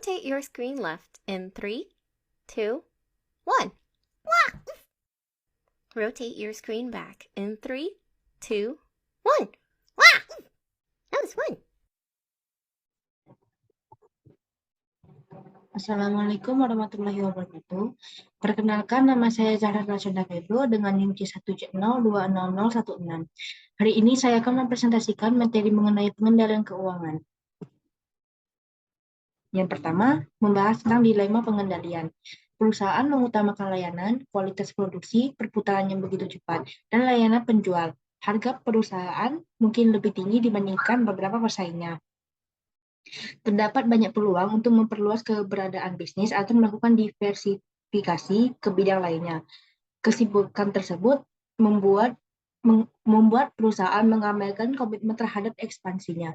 Rotate your screen left in 3, 2, 1. Rotate your screen back in 3, 2, 1. That was fun. Assalamualaikum warahmatullahi wabarakatuh. Perkenalkan, nama saya Zahra Rashida Febro dengan NIM C170200016. Hari ini saya akan mempresentasikan materi mengenai pengendalian keuangan. Yang pertama, membahas tentang dilema pengendalian. Perusahaan mengutamakan layanan, kualitas produksi, perputaran yang begitu cepat, dan layanan penjual. Harga perusahaan mungkin lebih tinggi dibandingkan beberapa pesaingnya. Terdapat banyak peluang untuk memperluas keberadaan bisnis atau melakukan diversifikasi ke bidang lainnya. Kesibukan tersebut membuat perusahaan mengabaikan komitmen terhadap ekspansinya.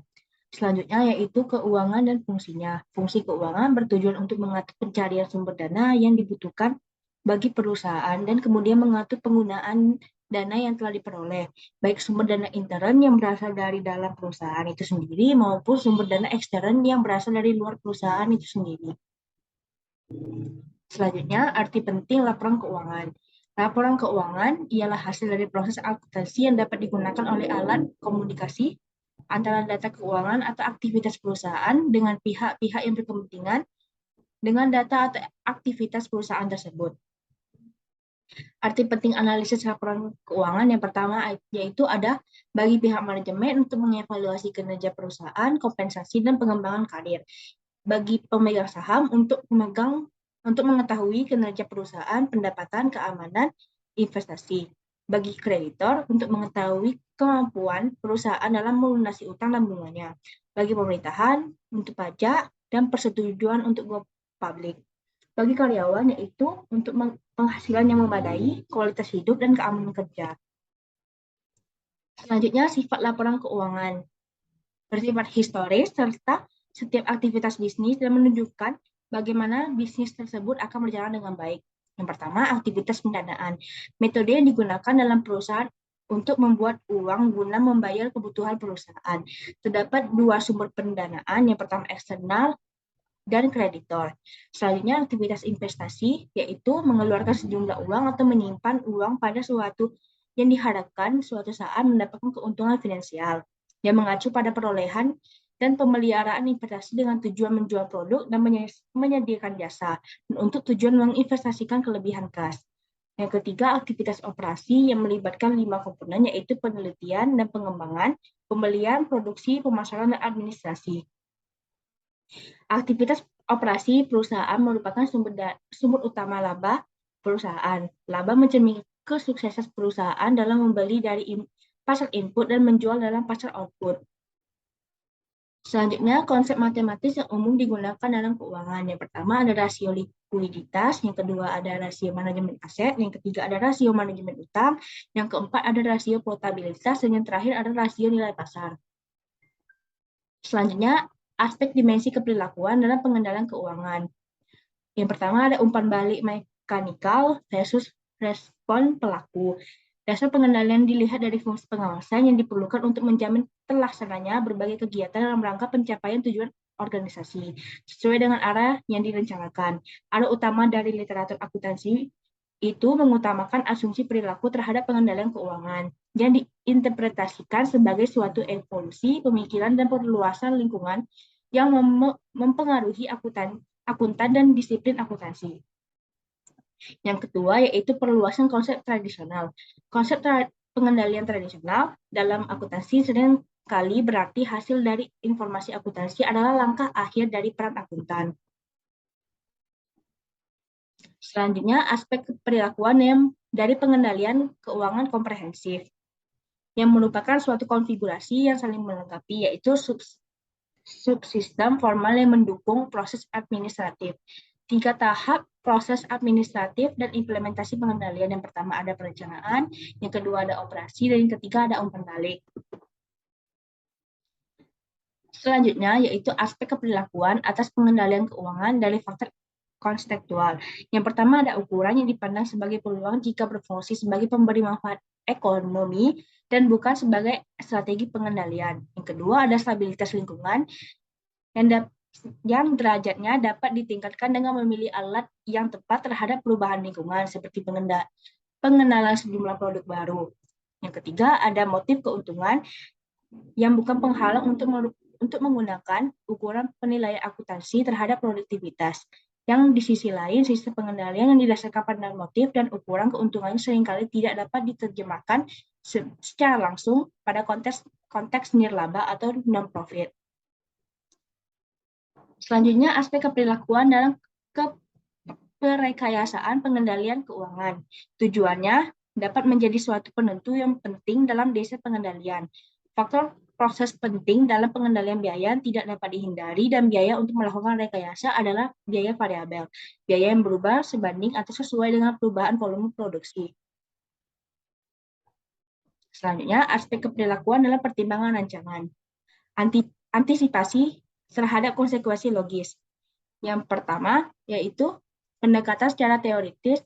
Selanjutnya yaitu keuangan dan fungsinya. Fungsi keuangan bertujuan untuk mengatur pencarian sumber dana yang dibutuhkan bagi perusahaan dan kemudian mengatur penggunaan dana yang telah diperoleh, baik sumber dana intern yang berasal dari dalam perusahaan itu sendiri maupun sumber dana ekstern yang berasal dari luar perusahaan itu sendiri. Selanjutnya, arti penting laporan keuangan. Laporan keuangan ialah hasil dari proses akuntansi yang dapat digunakan oleh alat komunikasi antara data keuangan atau aktivitas perusahaan dengan pihak-pihak yang berkepentingan dengan data atau aktivitas perusahaan tersebut. Arti penting analisis laporan keuangan yang pertama yaitu ada bagi pihak manajemen untuk mengevaluasi kinerja perusahaan, kompensasi, dan pengembangan karir. Bagi pemegang saham untuk mengetahui kinerja perusahaan, pendapatan, keamanan, investasi. Bagi kreditor untuk mengetahui kemampuan perusahaan dalam melunasi utang dan bunganya. Bagi pemerintahan untuk pajak dan persetujuan untuk go public. Bagi karyawan yaitu untuk penghasilan yang memadai, kualitas hidup, dan keamanan kerja. Selanjutnya, sifat laporan keuangan. Bersifat historis serta setiap aktivitas bisnis dan menunjukkan bagaimana bisnis tersebut akan berjalan dengan baik. Yang pertama, aktivitas pendanaan. Metode yang digunakan dalam perusahaan untuk membuat uang guna membayar kebutuhan perusahaan. Terdapat dua sumber pendanaan, yang pertama eksternal dan kreditor. Selanjutnya, aktivitas investasi, yaitu mengeluarkan sejumlah uang atau menyimpan uang pada suatu yang diharapkan suatu saat mendapatkan keuntungan finansial, yang mengacu pada perolehan dan pemeliharaan investasi dengan tujuan menjual produk dan menyediakan jasa, dan untuk tujuan menginvestasikan kelebihan kas. Yang ketiga, aktivitas operasi yang melibatkan 5 komponen, yaitu penelitian dan pengembangan, pembelian, produksi, pemasaran, dan administrasi. Aktivitas operasi perusahaan merupakan sumber utama laba perusahaan. Laba mencerminkan kesuksesan perusahaan dalam membeli dari pasar input dan menjual dalam pasar output. Selanjutnya, konsep matematis yang umum digunakan dalam keuangan. Yang pertama ada rasio likuiditas, yang kedua ada rasio manajemen aset, yang ketiga ada rasio manajemen utang, yang keempat ada rasio flotabilitas, dan yang terakhir ada rasio nilai pasar. Selanjutnya, aspek dimensi keperilakuan dalam pengendalian keuangan. Yang pertama ada umpan balik mekanikal versus respon pelaku. Dasar pengendalian dilihat dari fungsi pengawasan yang diperlukan untuk menjamin terlaksananya berbagai kegiatan dalam rangka pencapaian tujuan organisasi sesuai dengan arah yang direncanakan. Arah utama dari literatur akuntansi itu mengutamakan asumsi perilaku terhadap pengendalian keuangan yang diinterpretasikan sebagai suatu evolusi pemikiran dan perluasan lingkungan yang mempengaruhi akuntan dan disiplin akuntansi. Yang kedua yaitu perluasan konsep tradisional. Konsep pengendalian tradisional dalam akuntansi sering kali berarti hasil dari informasi akuntansi adalah langkah akhir dari peran akuntan. Selanjutnya, aspek perilakuan yang dari pengendalian keuangan komprehensif, yang merupakan suatu konfigurasi yang saling melengkapi, yaitu subsistem formal yang mendukung proses administratif. 3 tahap proses administratif dan implementasi pengendalian. Yang pertama ada perencanaan, yang kedua ada operasi, dan yang ketiga ada umpan balik. Selanjutnya, yaitu aspek keperilakuan atas pengendalian keuangan dari faktor konstekstual. Yang pertama ada ukuran yang dipandang sebagai peluang jika berfungsi sebagai pemberi manfaat ekonomi dan bukan sebagai strategi pengendalian. Yang kedua ada stabilitas lingkungan yang derajatnya dapat ditingkatkan dengan memilih alat yang tepat terhadap perubahan lingkungan, seperti pengenalan sejumlah produk baru. Yang ketiga, ada motif keuntungan yang bukan penghalang untuk menggunakan ukuran penilaian akuntansi terhadap produktivitas. Yang di sisi lain, sistem pengendalian yang didasarkan pada motif dan ukuran keuntungan seringkali tidak dapat diterjemahkan secara langsung pada konteks nirlaba atau non-profit. Selanjutnya, aspek keperilakuan dalam perekayasaan pengendalian keuangan. Tujuannya dapat menjadi suatu penentu yang penting dalam desain pengendalian. Faktor proses penting dalam pengendalian biaya yang tidak dapat dihindari dan biaya untuk melakukan rekayasa adalah biaya variabel, biaya yang berubah sebanding atau sesuai dengan perubahan volume produksi. Selanjutnya, aspek keperilakuan dalam pertimbangan rancangan. Antisipasi terhadap konsekuensi logis. Yang pertama, yaitu pendekatan secara teoritis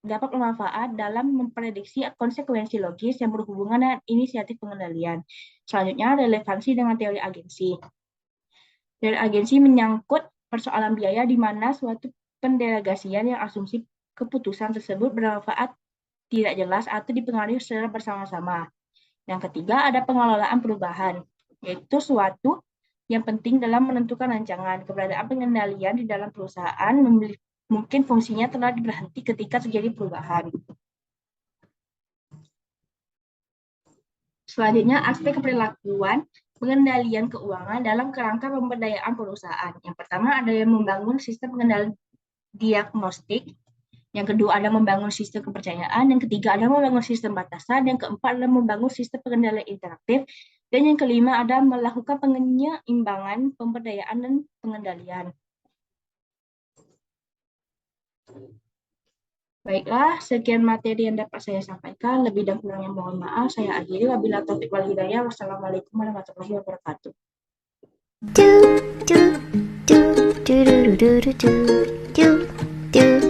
dapat bermanfaat dalam memprediksi konsekuensi logis yang berhubungan dengan inisiatif pengendalian. Selanjutnya, relevansi dengan teori agensi. Teori agensi menyangkut persoalan biaya di mana suatu pendelegasian yang asumsi keputusan tersebut bermanfaat tidak jelas atau dipengaruhi secara bersama-sama. Yang ketiga, ada pengelolaan perubahan, yaitu suatu yang penting dalam menentukan rancangan. Keberadaan pengendalian di dalam perusahaan mungkin fungsinya telah berhenti ketika terjadi perubahan. Selanjutnya, aspek keperilakuan pengendalian keuangan dalam kerangka pemberdayaan perusahaan. Yang pertama, ada yang membangun sistem pengendalian diagnostik. Yang kedua, ada membangun sistem kepercayaan. Yang ketiga, ada membangun sistem batasan. Yang keempat, ada membangun sistem pengendalian interaktif. Dan yang kelima, ada melakukan penyeimbangan pemberdayaan dan pengendalian. Baiklah, sekian materi yang dapat saya sampaikan. Lebih dan kurangnya mohon maaf. Saya akhiri. Wabillahi taufiq wal hidayah. Wassalamualaikum warahmatullahi wabarakatuh. Do do do do do do do do do.